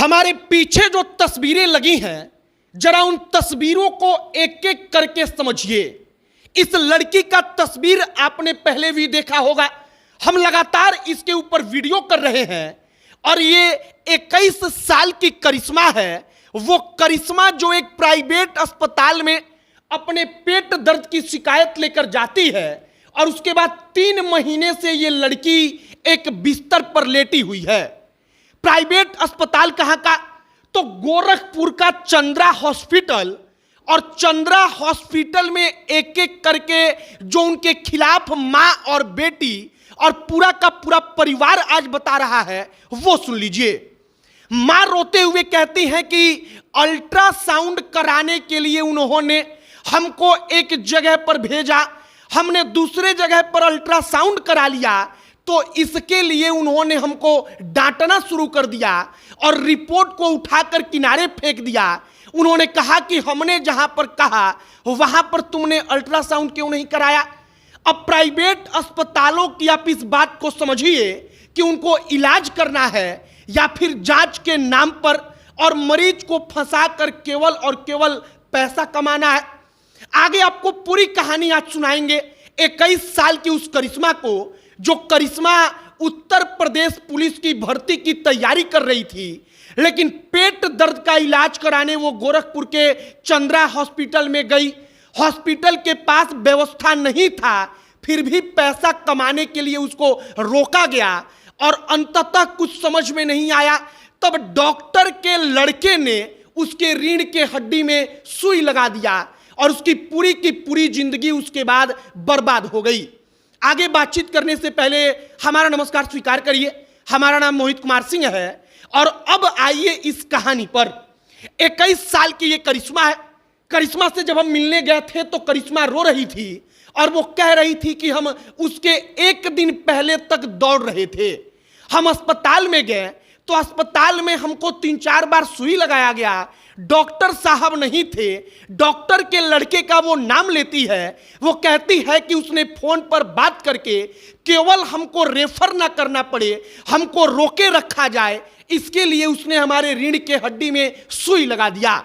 हमारे पीछे जो तस्वीरें लगी हैं, जरा उन तस्वीरों को एक एक करके समझिए। इस लड़की का तस्वीर आपने पहले भी देखा होगा। हम लगातार इसके ऊपर वीडियो कर रहे हैं और ये 21 साल की करिश्मा है। वो करिश्मा जो एक प्राइवेट अस्पताल में अपने पेट दर्द की शिकायत लेकर जाती है और उसके बाद 3 महीने से ये लड़की एक बिस्तर पर लेटी हुई है। प्राइवेट अस्पताल कहाँ का? तो गोरखपुर का चंद्रा हॉस्पिटल। और चंद्रा हॉस्पिटल में एक एक करके जो उनके खिलाफ मां और बेटी और पूरा का पूरा परिवार आज बता रहा है, वो सुन लीजिए। मां रोते हुए कहती हैं कि अल्ट्रासाउंड कराने के लिए उन्होंने हमको एक जगह पर भेजा, हमने दूसरे जगह पर अल्ट्रासाउंड करा लिया, तो इसके लिए उन्होंने हमको डांटना शुरू कर दिया और रिपोर्ट को उठाकर किनारे फेंक दिया। उन्होंने कहा कि हमने जहां पर कहा वहां पर तुमने अल्ट्रासाउंड क्यों नहीं कराया। अब प्राइवेट अस्पतालों की आप इस बात को समझिए कि उनको इलाज करना है या फिर जांच के नाम पर और मरीज को फंसाकर केवल और केवल पैसा कमाना है। आगे आपको पूरी कहानी आज सुनाएंगे 21 साल की उस करिश्मा को, जो करिश्मा उत्तर प्रदेश पुलिस की भर्ती की तैयारी कर रही थी, लेकिन पेट दर्द का इलाज कराने वो गोरखपुर के चंद्रा हॉस्पिटल में गई। हॉस्पिटल के पास व्यवस्था नहीं था, फिर भी पैसा कमाने के लिए उसको रोका गया और अंततः कुछ समझ में नहीं आया। तब डॉक्टर के लड़के ने उसके रीढ़ के हड्डी में सुई लगा दिया और उसकी पूरी की पूरी जिंदगी उसके बाद बर्बाद हो गई। आगे बातचीत करने से पहले हमारा नमस्कार स्वीकार करिए। हमारा नाम मोहित कुमार सिंह है और अब आइए इस कहानी पर। 21 साल की ये करिश्मा है। करिश्मा से जब हम मिलने गए थे तो करिश्मा रो रही थी और वो कह रही थी कि हम उसके एक दिन पहले तक दौड़ रहे थे। हम अस्पताल में गए तो अस्पताल में हमको 3-4 बार सुई लगाया गया। डॉक्टर साहब नहीं थे। डॉक्टर के लड़के का वो नाम लेती है। वो कहती है कि उसने फोन पर बात करके केवल हमको रेफर ना करना पड़े, हमको रोके रखा जाए, इसके लिए उसने हमारे रीढ़ के हड्डी में सुई लगा दिया।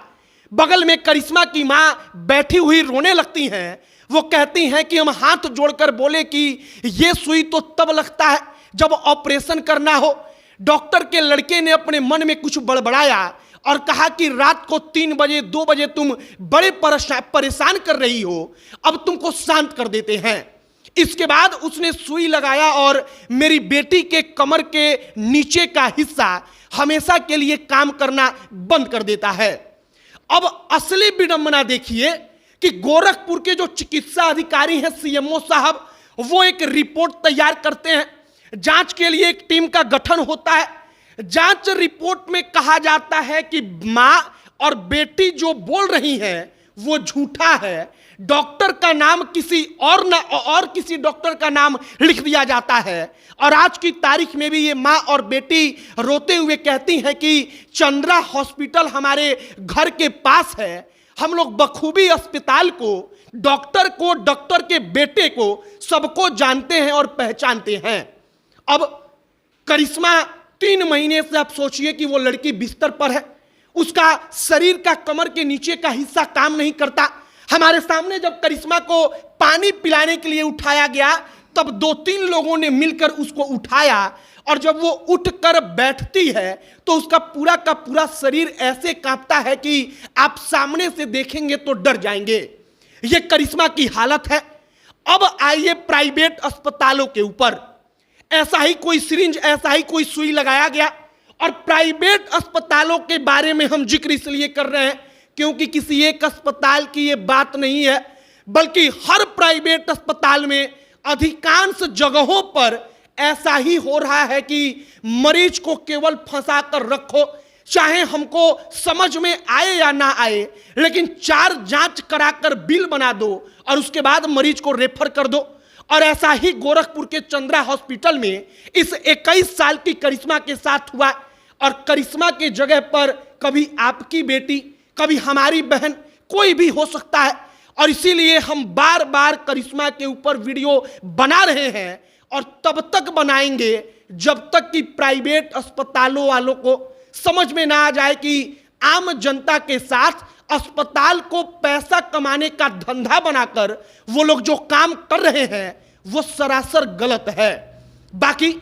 बगल में करिश्मा की मां बैठी हुई रोने लगती हैं। वो कहती हैं कि हम हाथ जोड़कर बोले कि ये सुई तो तब लगता है जब ऑपरेशन करना हो। डॉक्टर के लड़के ने अपने मन में कुछ बड़बड़ाया और कहा कि रात को 3 बजे 2 बजे तुम बड़े परेशान कर रही हो, अब तुमको शांत कर देते हैं। इसके बाद उसने सुई लगाया और मेरी बेटी के कमर के नीचे का हिस्सा हमेशा के लिए काम करना बंद कर देता है। अब असली विडंबना देखिए कि गोरखपुर के जो चिकित्सा अधिकारी हैं सीएमओ साहब, वो एक रिपोर्ट तैयार करते हैं। जांच के लिए एक टीम का गठन होता है। जांच रिपोर्ट में कहा जाता है कि मां और बेटी जो बोल रही हैं वो झूठा है। डॉक्टर का नाम किसी और किसी डॉक्टर का नाम लिख दिया जाता है और आज की तारीख में भी ये मां और बेटी रोते हुए कहती हैं कि चंद्रा हॉस्पिटल हमारे घर के पास है। हम लोग बखूबी अस्पताल को, डॉक्टर के बेटे को सबको जानते हैं और पहचानते हैं। अब करिश्मा 3 महीने से आप सोचिए कि वो लड़की बिस्तर पर है। उसका शरीर का कमर के नीचे का हिस्सा काम नहीं करता। हमारे सामने जब करिश्मा को पानी पिलाने के लिए उठाया गया तब 2-3 लोगों ने मिलकर उसको उठाया और जब वो उठकर बैठती है तो उसका पूरा का पूरा शरीर ऐसे कांपता है कि आप सामने से देखेंगे तो डर जाएंगे। ये करिश्मा की हालत है। अब आइए प्राइवेट अस्पतालों के ऊपर। ऐसा ही कोई सिरिंज, ऐसा ही कोई सुई लगाया गया। और प्राइवेट अस्पतालों के बारे में हम जिक्र इसलिए कर रहे हैं क्योंकि किसी एक अस्पताल की ये बात नहीं है, बल्कि हर प्राइवेट अस्पताल में अधिकांश जगहों पर ऐसा ही हो रहा है कि मरीज को केवल फंसा कर रखो, चाहे हमको समझ में आए या ना आए, लेकिन 4 जांच कराकर बिल बना दो और उसके बाद मरीज को रेफर कर दो। और ऐसा ही गोरखपुर के चंद्रा हॉस्पिटल में इस 21 साल की करिश्मा के साथ हुआ। और करिश्मा के जगह पर कभी आपकी बेटी, कभी हमारी बहन, कोई भी हो सकता है। और इसीलिए हम बार बार करिश्मा के ऊपर वीडियो बना रहे हैं और तब तक बनाएंगे जब तक कि प्राइवेट अस्पतालों वालों को समझ में ना आ जाए कि आम जनता के साथ अस्पताल को पैसा कमाने का धंधा बनाकर वो लोग जो काम कर रहे हैं वो सरासर गलत है। बाकी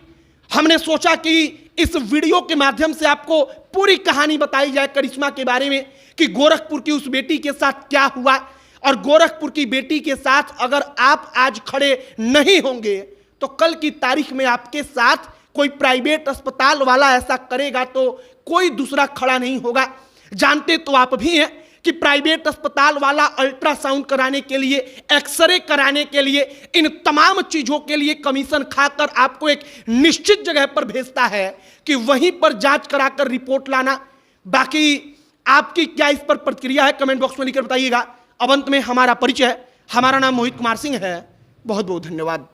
हमने सोचा कि इस वीडियो के माध्यम से आपको पूरी कहानी बताई जाए करिश्मा के बारे में कि गोरखपुर की उस बेटी के साथ क्या हुआ, और गोरखपुर की बेटी के साथ अगर आप आज खड़े नहीं होंगे तो कल की तारीख में आपके साथ कोई प्राइवेट अस्पताल वाला ऐसा करेगा तो कोई दूसरा खड़ा नहीं होगा। जानते तो आप भी हैं कि प्राइवेट अस्पताल वाला अल्ट्रासाउंड कराने के लिए, एक्सरे कराने के लिए, इन तमाम चीजों के लिए कमीशन खाकर आपको एक निश्चित जगह पर भेजता है कि वहीं पर जांच कराकर रिपोर्ट लाना। बाकी आपकी क्या इस पर प्रतिक्रिया है, कमेंट बॉक्स में लिखकर बताइएगा। अब अंत में हमारा परिचय, हमारा नाम मोहित कुमार सिंह है। बहुत बहुत धन्यवाद।